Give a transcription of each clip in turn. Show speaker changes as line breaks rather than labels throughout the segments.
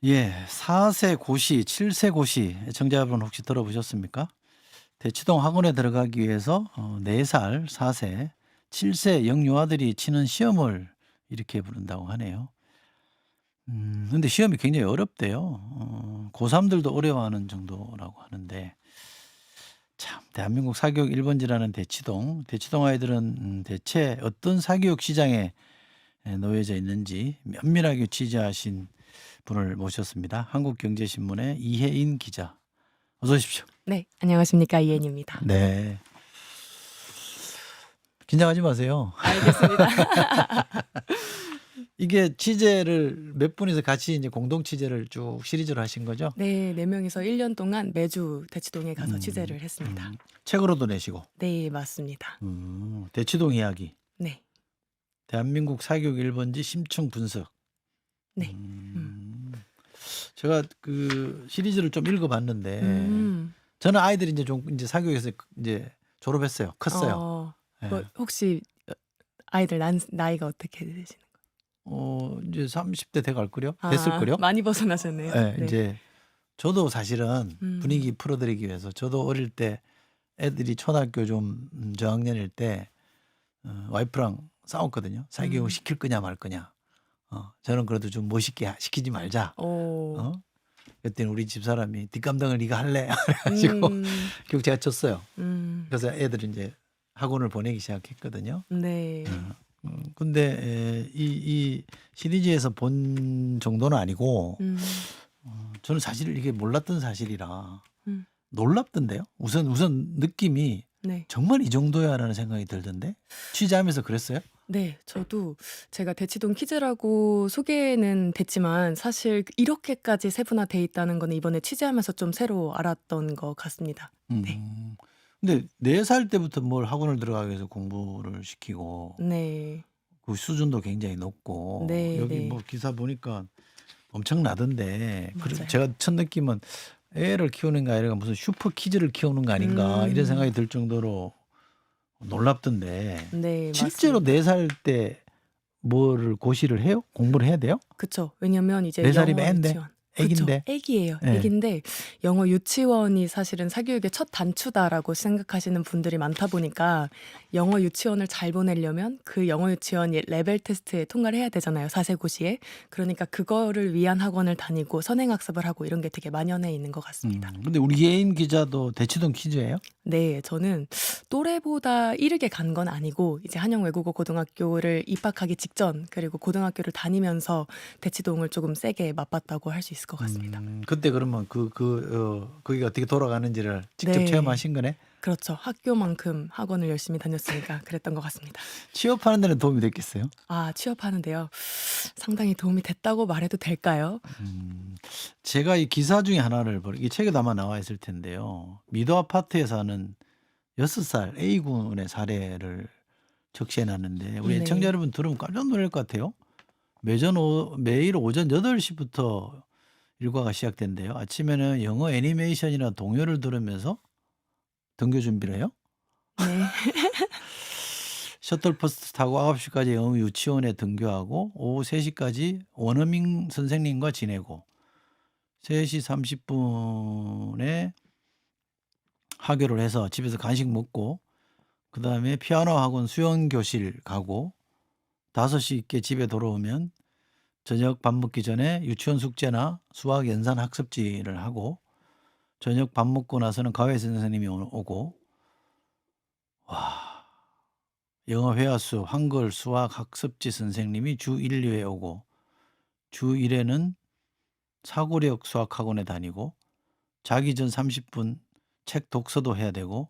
예. 4세 고시, 7세 고시 애청자분 혹시 들어보셨습니까? 대치동 학원에 들어가기 위해서 4살, 4세, 7세 영유아들이 치는 시험을 이렇게 부른다고 하네요. 근데 시험이 굉장히 어렵대요. 고3들도 어려워하는 정도라고 하는데 참 대한민국 사교육 1 번지라는 대치동. 대치동 아이들은 대체 어떤 사교육 시장에 놓여져 있는지 면밀하게 취재하신 분을 모셨습니다. 한국경제신문의 이혜인 기자. 어서 오십시오.
네, 안녕하십니까. 이혜인입니다.
네. 긴장하지 마세요.
알겠습니다.
이게 취재를 몇 분이서 같이 이제 공동 취재를 쭉 시리즈로 하신 거죠?
네, 4명이서 1년 동안 매주 대치동에 가서
음,
취재를 했습니다.
책으로도 내시고.
네, 맞습니다.
대치동 이야기.
네,
대한민국 사교육 1번지 심층 분석.
네.
제가 그 시리즈를 좀 읽어봤는데
음,
저는 아이들이 이제 좀 이제 사교육에서 이제 졸업했어요. 컸어요.
어,
예.
혹시 아이들 나이가 어떻게 되시는
이제 30대 돼갈 거요.
거예요?
됐을 거요.
많이 벗어나셨네요.
예,
네.
이제 저도 사실은
음.
분위기 풀어드리기 위해서 저도 어릴 때 애들이 초등학교 좀 저학년일 때 와이프랑 싸웠거든요. 사교육 시킬 거냐 말 거냐. 저는 그래도 좀 멋있게 시키지 말자.
오,
그랬더니 우리 집사람이 뒷감당을 네가 할래? 그래가지고 결국 제가 쳤어요. 그래서 애들이 이제 학원을 보내기 시작했거든요.
네.
근데 이 시리즈에서 본 정도는 아니고 저는 사실 이게 몰랐던 사실이라
음.
놀랍던데요. 우선 느낌이
네.
정말 이 정도야라는 생각이 들던데 취재하면서 그랬어요?
네. 저도 제가 대치동 퀴즈라고 소개는 됐지만 사실 이렇게까지 세분화돼 있다는 거는 이번에 취재하면서 좀 새로 알았던 것 같습니다. 네.
근데 4살 때부터 뭘 학원을 들어가기 위해서 공부를 시키고
네.
그 수준도 굉장히 높고
네,
여기
네.
뭐 기사 보니까 엄청나던데
맞아요.
제가 첫 느낌은 애를 키우는 게 아니라 무슨 슈퍼 키즈를 키우는 거 아닌가 이런 생각이 들 정도로 놀랍던데
네,
실제로
맞습니다.
4살 때 뭐를 고시를 해요? 공부를 해야 돼요?
그쵸. 왜냐면 이제
4살이면
영어
애인데?
유치원. 그쵸.
애긴데?
애기예요.
예.
애기인데 영어 유치원이 사실은 사교육의 첫 단추다라고 생각하시는 분들이 많다 보니까 영어 유치원을 잘 보내려면 그 영어 유치원 레벨 테스트에 통과를 해야 되잖아요. 4세 고시에. 그러니까 그거를 위한 학원을 다니고 선행학습을 하고 이런 게 되게 만연해 있는 것 같습니다.
근데 우리 예인 기자도 대치동 퀴즈예요?
네, 저는 또래보다 이르게 간 건 아니고 이제 한영 외국어 고등학교를 입학하기 직전 그리고 고등학교를 다니면서 대치동을 조금 세게 맛봤다고 할 수 있을 것 같습니다.
그때 그러면 거기가 어떻게 돌아가는지를 직접
네.
체험하신 거네?
그렇죠. 학교만큼 학원을 열심히 다녔으니까 그랬던 것 같습니다.
취업하는 데는 도움이 됐겠어요?
취업하는데요. 상당히 도움이 됐다고 말해도 될까요?
제가 이 기사 중에 하나를 이 책에도 아마 나와 있을 텐데요. 미도 아파트에 사는 6살 A군의 사례를 적시해 놨는데 우리
네.
애청자 여러분 들으면 깜짝 놀랄 것 같아요. 매일 오전 8시부터 일과가 시작된대요. 아침에는 영어 애니메이션이나 동요를 들으면서 등교 준비를 해요.
네.
셔틀버스 타고 9시까지 영어 유치원에 등교하고 오후 3시까지 원어민 선생님과 지내고 3시 30분에 하교를 해서 집에서 간식 먹고 그다음에 피아노 학원 수영 교실 가고 5시께 집에 돌아오면 저녁 밥 먹기 전에 유치원 숙제나 수학 연산 학습지를 하고 저녁 밥 먹고 나서는 과외 선생님이 오고 와 영어 회화 수업 한글 수학 학습지 선생님이 주 1, 2회 오고 주 1회는 사고력 수학 학원에 다니고 자기 전 30분 책 독서도 해야 되고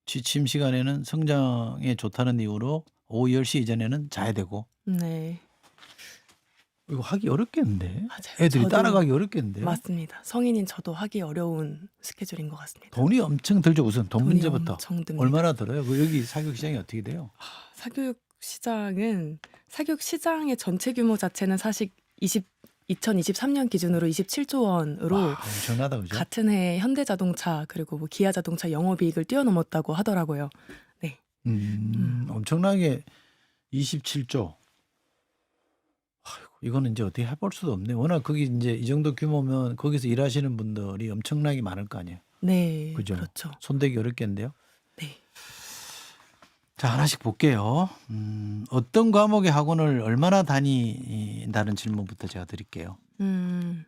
취침 시간에는 성장에 좋다는 이유로 오후 10시 이전에는 자야 되고
네.
이거 하기 어렵겠는데?
맞아요.
애들이
저도
따라가기 어렵겠는데요?
맞습니다. 성인인 저도 하기 어려운 스케줄인 것 같습니다.
돈이 엄청 들죠. 우선 돈
돈이
문제부터.
엄청 듭니다.
얼마나 들어요? 여기 사교육 시장이 어떻게 돼요?
사교육 시장의 전체 규모 자체는 사실 2023년 기준으로 27조 원으로
와, 엄청나다 그죠?
같은 해 현대자동차 그리고 뭐 기아자동차 영업이익을 뛰어넘었다고 하더라고요. 네.
엄청나게 27조. 아이고, 이거는 이제 어떻게 해볼 수도 없네요. 워낙 거기 이제 이 정도 규모면 거기서 일하시는 분들이 엄청나게 많을 거 아니에요.
네.
그죠?
그렇죠.
손대기 어렵겠는데요.
네.
자, 하나씩 볼게요. 어떤 과목의 학원을 얼마나 다닌다는 질문부터 제가 드릴게요.
음.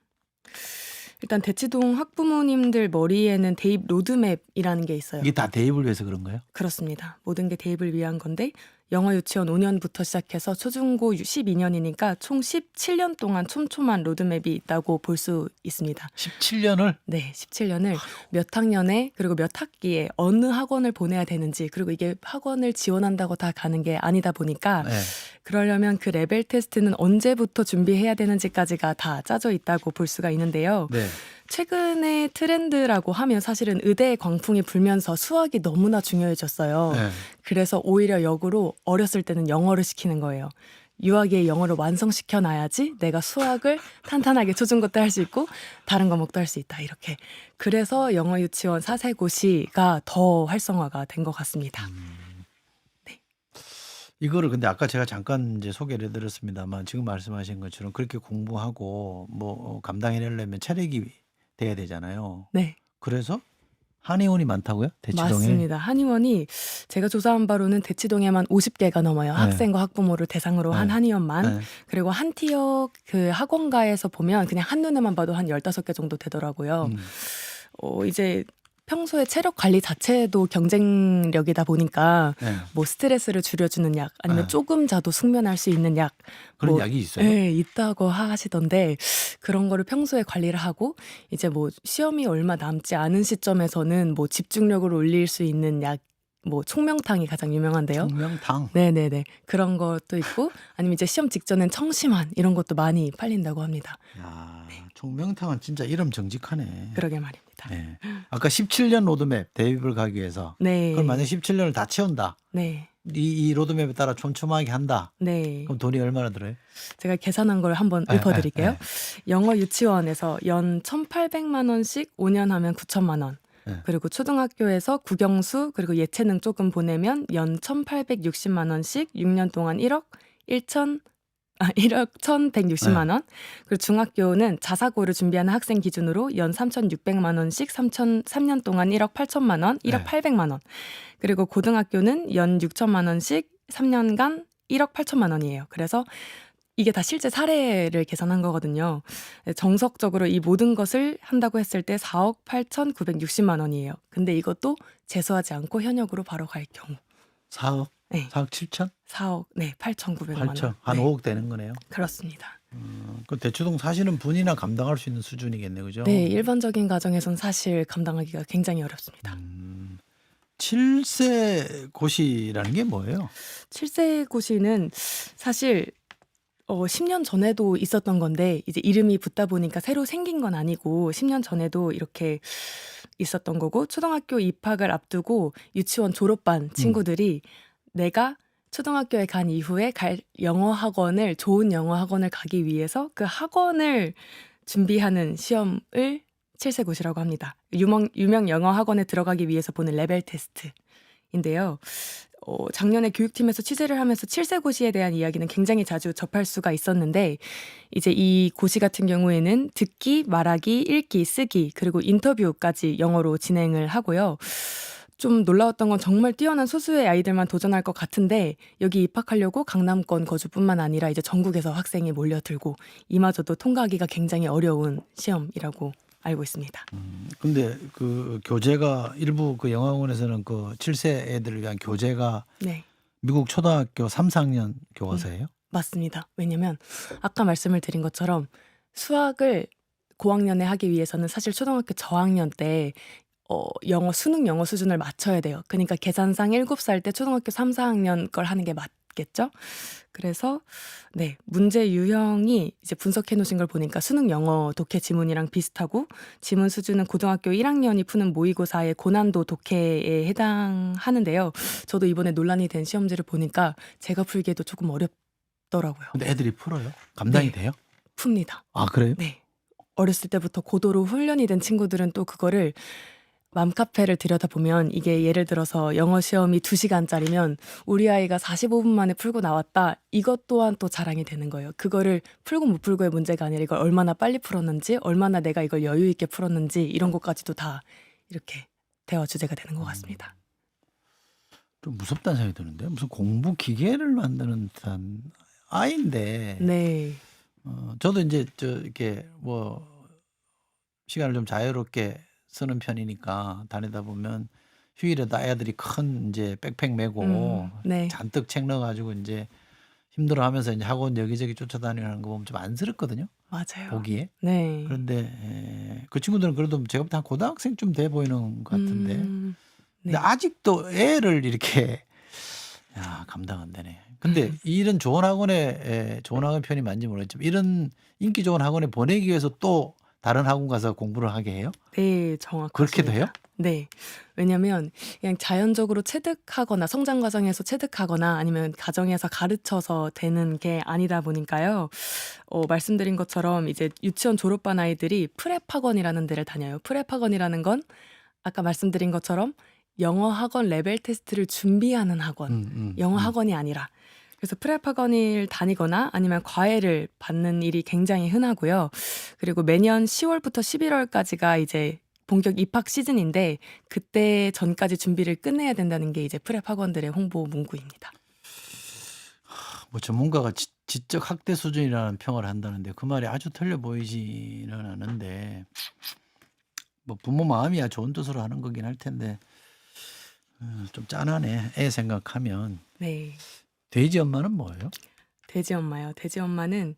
일단 대치동 학부모님들 머리에는 대입 로드맵이라는 게 있어요.
이게 다 대입을 위해서 그런 거예요?
그렇습니다. 모든 게 대입을 위한 건데 영어 유치원 5년부터 시작해서 초중고 12년이니까 총 17년 동안 촘촘한 로드맵이 있다고 볼 수 있습니다.
17년을?
네, 17년을 몇 학년에 그리고 몇 학기에 어느 학원을 보내야 되는지 그리고 이게 학원을 지원한다고 다 가는 게 아니다 보니까
네.
그러려면 그 레벨 테스트는 언제부터 준비해야 되는지까지가 다 짜져 있다고 볼 수가 있는데요.
네.
최근의 트렌드라고 하면 사실은 의대 광풍이 불면서 수학이 너무나 중요해졌어요.
네.
그래서 오히려 역으로 어렸을 때는 영어를 시키는 거예요. 유아기에 영어를 완성시켜 놔야지 내가 수학을 탄탄하게 초중고 때 할 수 있고 다른 과목도 할 수 있다. 이렇게. 그래서 영어 유치원 사세고시가 더 활성화가 된 것 같습니다.
이거를 근데 아까 제가 잠깐 이제 소개를 해드렸습니다만 지금 말씀하신 것처럼 그렇게 공부하고 뭐 감당해내려면 체력이 돼야 되잖아요.
네.
그래서 한의원이 많다고요? 대치동에?
맞습니다. 한의원이 제가 조사한 바로는 대치동에만 50개가 넘어요.
네.
학생과 학부모를 대상으로 한
네.
한의원만.
네.
그리고 한 티어 그 학원가에서 보면 그냥 한눈에만 봐도 한 15개 정도 되더라고요. 이제 평소에 체력 관리 자체도 경쟁력이다 보니까
네.
뭐 스트레스를 줄여주는 약 아니면
네.
조금 자도 숙면할 수 있는 약
그런
뭐,
약이 있어요?
네, 있다고 하시던데 그런 거를 평소에 관리를 하고 이제 뭐 시험이 얼마 남지 않은 시점에서는 뭐 집중력을 올릴 수 있는 약 뭐 총명탕이 가장 유명한데요.
청명탕.
네네네. 그런 것도 있고 아니면 이제 시험 직전엔 청심환 이런 것도 많이 팔린다고 합니다.
야, 청명탕은 진짜 이름 정직하네.
그러게 말입니다.
네. 아까 17년 로드맵 대입을 가기 위해서
네.
그럼 만약 17년을 다 채운다.
네.
이 로드맵에 따라 촘촘하게 한다.
네.
그럼 돈이 얼마나 들어요?
제가 계산한 걸 한번
네,
읊어드릴게요.
네,
영어 유치원에서 연 1,800만 원씩 5년 하면 9천만 원.
네.
그리고 초등학교에서 국영수 그리고 예체능 조금 보내면 연 1,860만 원씩 6년 동안 1억 1,160만 원. 그리고 중학교는 자사고를 준비하는 학생 기준으로 연 3,600만 원씩 3년 동안 1억 8천만 원, 1억
네.
800만 원. 그리고 고등학교는 연 6천만 원씩 3년간 1억 8천만 원이에요. 그래서 이게 다 실제 사례를 계산한 거거든요. 정석적으로 이 모든 것을 한다고 했을 때 4억 8,960만 원이에요. 근데 이것도 재수하지 않고 현역으로 바로 갈 경우.
4억?
네.
4억 7천?
4억, 네, 8,900만 원.
8천? 한
네,
5억 되는 거네요.
그렇습니다.
그 대치동 사시는 분이나 감당할 수 있는 수준이겠네, 그죠?
네, 일반적인 가정에선 사실 감당하기가 굉장히 어렵습니다.
7세 고시라는 게 뭐예요?
7세 고시는 사실 10년 전에도 있었던 건데 이제 이름이 붙다 보니까 새로 생긴 건 아니고 10년 전에도 이렇게 있었던 거고 초등학교 입학을 앞두고 유치원 졸업반 친구들이 내가 초등학교에 간 이후에 갈 영어 학원을 좋은 영어 학원을 가기 위해서 그 학원을 준비하는 시험을 7세 고시라고 합니다. 유명 영어 학원에 들어가기 위해서 보는 레벨 테스트인데요. 작년에 교육팀에서 취재를 하면서 7세 고시에 대한 이야기는 굉장히 자주 접할 수가 있었는데 이제 이 고시 같은 경우에는 듣기, 말하기, 읽기, 쓰기 그리고 인터뷰까지 영어로 진행을 하고요. 좀 놀라웠던 건 정말 뛰어난 소수의 아이들만 도전할 것 같은데 여기 입학하려고 강남권 거주뿐만 아니라 이제 전국에서 학생이 몰려들고 이마저도 통과하기가 굉장히 어려운 시험이라고 알고 있습니다.
근데 그 교재가 일부 그 영어학원에서는 그 7세 애들을 위한 교재가
네.
미국 초등학교 3, 4학년 교과서예요?
맞습니다. 왜냐면 아까 말씀을 드린 것처럼 수학을 고학년에 하기 위해서는 사실 초등학교 저학년 때 수능 영어 수준을 맞춰야 돼요. 그러니까 계산상 7살 때 초등학교 3, 4학년 걸 하는 게 맞겠죠? 그래서 네, 문제 유형이 이제 분석해 놓으신 걸 보니까 수능 영어 독해 지문이랑 비슷하고 지문 수준은 고등학교 1학년이 푸는 모의고사의 고난도 독해에 해당하는데요. 저도 이번에 논란이 된 시험지를 보니까 제가 풀기에도 조금 어렵더라고요.
근데 애들이 풀어요? 감당이
네.
돼요?
풉니다.
아, 그래요?
네. 어렸을 때부터 고도로 훈련이 된 친구들은 또 그거를 맘카페를 들여다보면 이게 예를 들어서 영어 시험이 2시간짜리면 우리 아이가 45분 만에 풀고 나왔다. 이것 또한 또 자랑이 되는 거예요. 그거를 풀고 못 풀고의 문제가 아니라 이걸 얼마나 빨리 풀었는지, 얼마나 내가 이걸 여유 있게 풀었는지 이런 것까지도 다 이렇게 대화 주제가 되는 것 같습니다.
좀 무섭다는 생각이 드는데 무슨 공부 기계를 만드는 듯한 아이인데
네.
저도 이제 이렇게 뭐 시간을 좀 자유롭게 쓰는 편이니까 다니다 보면 휴일에도 아이들이 큰 이제 백팩 메고
네.
잔뜩 책 넣어가지고 이제 힘들어하면서 이제 학원 여기저기 쫓아다니는 거 보면 좀 안쓰럽거든요.
맞아요.
보기에.
네.
그런데 그 친구들은 그래도 제가 볼 때 한 고등학생쯤 돼 보이는 것 같은데
네.
근데 아직도 애를 이렇게 야 감당 안 되네. 근데 이런 좋은 학원에 좋은 학원 표현이 맞는지 모르겠지만 이런 인기 좋은 학원에 보내기 위해서 또 다른 학원 가서 공부를 하게 해요?
네, 정확하십니다.
그렇게도 해요?
네. 왜냐면 그냥 자연적으로 체득하거나 성장 과정에서 체득하거나 아니면 가정에서 가르쳐서 되는 게 아니다 보니까요. 말씀드린 것처럼 이제 유치원 졸업반 아이들이 프랩 학원이라는 데를 다녀요. 프랩 학원이라는 건 아까 말씀드린 것처럼 영어 학원 레벨 테스트를 준비하는 학원, 영어 학원이 아니라. 그래서 프랩 학원을 다니거나 아니면 과외를 받는 일이 굉장히 흔하고요. 그리고 매년 10월부터 11월까지가 이제 본격 입학 시즌인데 그때 전까지 준비를 끝내야 된다는 게 이제 프랩 학원들의 홍보 문구입니다.
뭐 전문가가 지적 학대 수준이라는 평을 한다는데 그 말이 아주 틀려 보이지는 않은데 뭐 부모 마음이야 좋은 뜻으로 하는 거긴 할 텐데 좀 짠하네. 애 생각하면.
네.
돼지 엄마는 뭐예요?
돼지 엄마요. 돼지 엄마는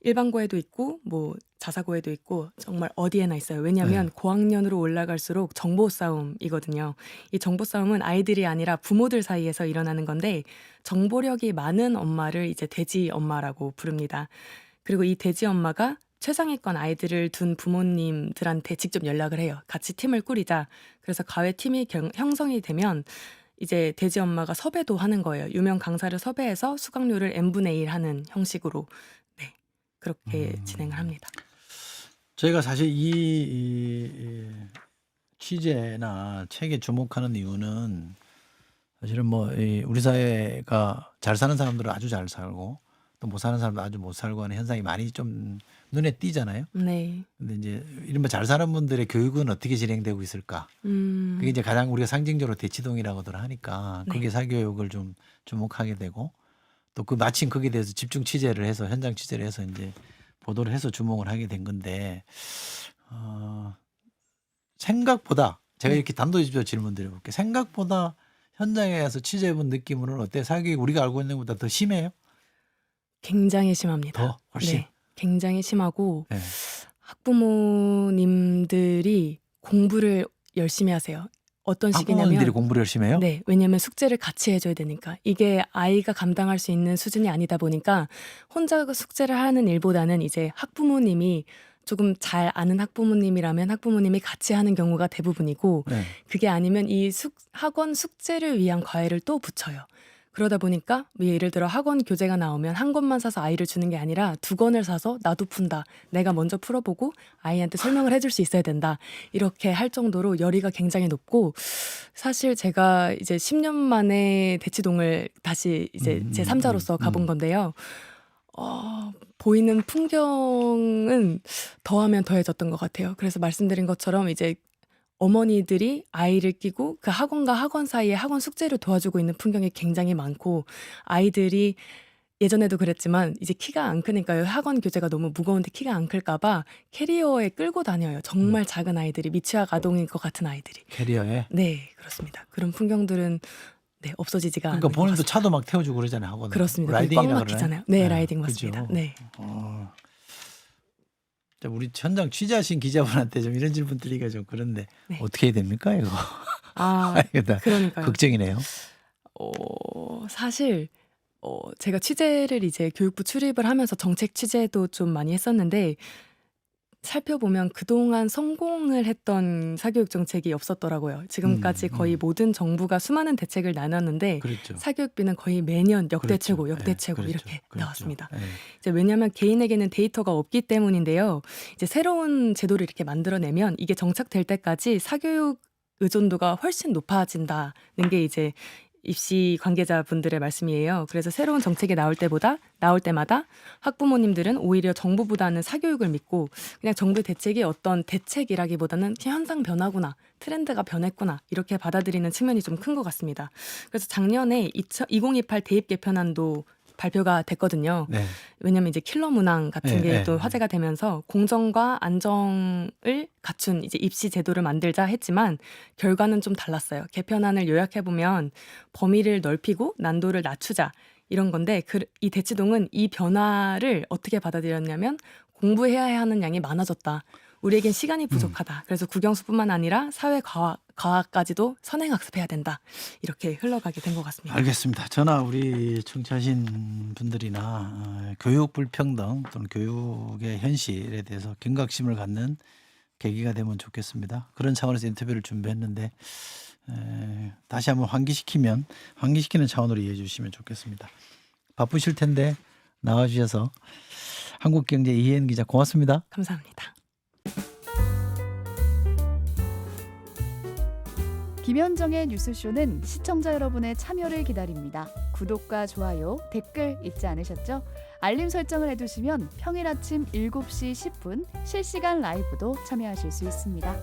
일반고에도 있고 뭐 자사고에도 있고 정말 어디에나 있어요. 왜냐하면 고학년으로 올라갈수록 정보 싸움이거든요. 이 정보 싸움은 아이들이 아니라 부모들 사이에서 일어나는 건데 정보력이 많은 엄마를 이제 돼지 엄마라고 부릅니다. 그리고 이 돼지 엄마가 최상위권 아이들을 둔 부모님들한테 직접 연락을 해요. 같이 팀을 꾸리자. 그래서 과외 팀이 형성이 되면 이제 돼지 엄마가 섭외도 하는 거예요. 유명 강사를 섭외해서 수강료를 n분의 1 하는 형식으로 네, 그렇게 진행을 합니다.
저희가 사실 이 취재나 책에 주목하는 이유는 사실은 뭐 우리 사회가 잘 사는 사람들은 아주 잘 살고 또 못 사는 사람도 아주 못 살고 하는 현상이 많이 좀 눈에 띄잖아요.
네.
근데 이제 이른바 잘 사는 분들의 교육은 어떻게 진행되고 있을까? 그게 이제 가장 우리가 상징적으로 대치동이라고들 하니까
네.
그게 사교육을 좀 주목하게 되고 또 그 마침 거기에 대해서 집중 취재를 해서 현장 취재를 해서 이제 보도를 해서 주목을 하게 된 건데 생각보다 제가
네.
이렇게 단도직입적으로 질문 드려볼게요. 생각보다 현장에 가서 취재해본 느낌으로는 어때요? 사교육이 우리가 알고 있는 것보다 더 심해요?
굉장히 심합니다.
더 훨씬?
네. 굉장히 심하고
네.
학부모님들이 공부를 열심히 하세요. 어떤
학부모님들이
식이냐면
공부를 열심히 해요?
네. 왜냐하면 숙제를 같이 해줘야 되니까. 이게 아이가 감당할 수 있는 수준이 아니다 보니까 혼자 숙제를 하는 일보다는 이제 학부모님이 조금 잘 아는 학부모님이라면 학부모님이 같이 하는 경우가 대부분이고
네.
그게 아니면 이 학원 숙제를 위한 과외를 또 붙여요. 그러다 보니까 예를 들어 학원 교재가 나오면 한 권만 사서 아이를 주는 게 아니라 2권을 사서 나도 푼다. 내가 먼저 풀어보고 아이한테 설명을 해줄 수 있어야 된다. 이렇게 할 정도로 열의가 굉장히 높고 사실 제가 이제 10년 만에 대치동을 다시 이제 제 3자로서 가본 건데요. 보이는 풍경은 더하면 더해졌던 것 같아요. 그래서 말씀드린 것처럼 이제 어머니들이 아이를 끼고 그 학원과 학원 사이에 학원 숙제를 도와주고 있는 풍경이 굉장히 많고 아이들이 예전에도 그랬지만 이제 키가 안 크니까요. 학원 교재가 너무 무거운데 키가 안 클까 봐 캐리어에 끌고 다녀요. 정말 작은 아이들이 미취학 아동인 것 같은 아이들이.
캐리어에?
네, 그렇습니다. 그런 풍경들은 네, 없어지지가 않는
그러니까
것
본인도
같습니다.
차도 막 태워주고 그러잖아요. 학원.
그렇습니다. 꽉
라이딩이라
막히잖아요.
그러나요?
네, 라이딩 맞습니다.
그죠?
네.
우리 현장 취재하신 기자분한테 좀 이런 질문 드리기가 좀 그런데
네.
어떻게 해야 됩니까 이거? 이거 다
그러니까요.
걱정이네요.
사실 제가 취재를 이제 교육부 출입을 하면서 정책 취재도 좀 많이 했었는데 살펴보면 그동안 성공을 했던 사교육 정책이 없었더라고요. 지금까지 거의 모든 정부가 수많은 대책을 나눴는데
그렇죠.
사교육비는 거의 매년 역대
그렇죠.
최고, 역대
예,
최고
그렇죠.
이렇게
그렇죠.
나왔습니다.
예.
이제 왜냐하면 개인에게는 데이터가 없기 때문인데요. 이제 새로운 제도를 이렇게 만들어내면 이게 정착될 때까지 사교육 의존도가 훨씬 높아진다는 게 이제 입시 관계자분들의 말씀이에요. 그래서 새로운 정책이 나올 때마다 학부모님들은 오히려 정부보다는 사교육을 믿고 그냥 정부의 대책이 어떤 대책이라기보다는 그냥 현상 변화구나, 트렌드가 변했구나 이렇게 받아들이는 측면이 좀 큰 것 같습니다. 그래서 작년에 2028 대입 개편안도 발표가 됐거든요.
네.
왜냐하면 이제 킬러 문항 같은
네,
게
네,
또
네.
화제가 되면서 공정과 안정을 갖춘 이제 입시 제도를 만들자 했지만 결과는 좀 달랐어요. 개편안을 요약해 보면 범위를 넓히고 난도를 낮추자 이런 건데 이 대치동은 이 변화를 어떻게 받아들였냐면 공부해야 하는 양이 많아졌다. 우리에겐 시간이 부족하다. 그래서 국영수뿐만 아니라 사회 과학까지도 선행학습해야 된다. 이렇게 흘러가게 된 것 같습니다.
알겠습니다. 저나 우리 청취하신 분들이나 교육 불평등 또는 교육의 현실에 대해서 경각심을 갖는 계기가 되면 좋겠습니다. 그런 차원에서 인터뷰를 준비했는데 다시 한번 환기시키는 차원으로 이해해 주시면 좋겠습니다. 바쁘실 텐데 나와주셔서 한국경제 이혜은 기자 고맙습니다.
감사합니다.
김현정의 뉴스쇼는 시청자 여러분의 참여를 기다립니다. 구독과 좋아요, 댓글 잊지 않으셨죠? 알림 설정을 해두시면 평일 아침 7시 10분 실시간 라이브도 참여하실 수 있습니다.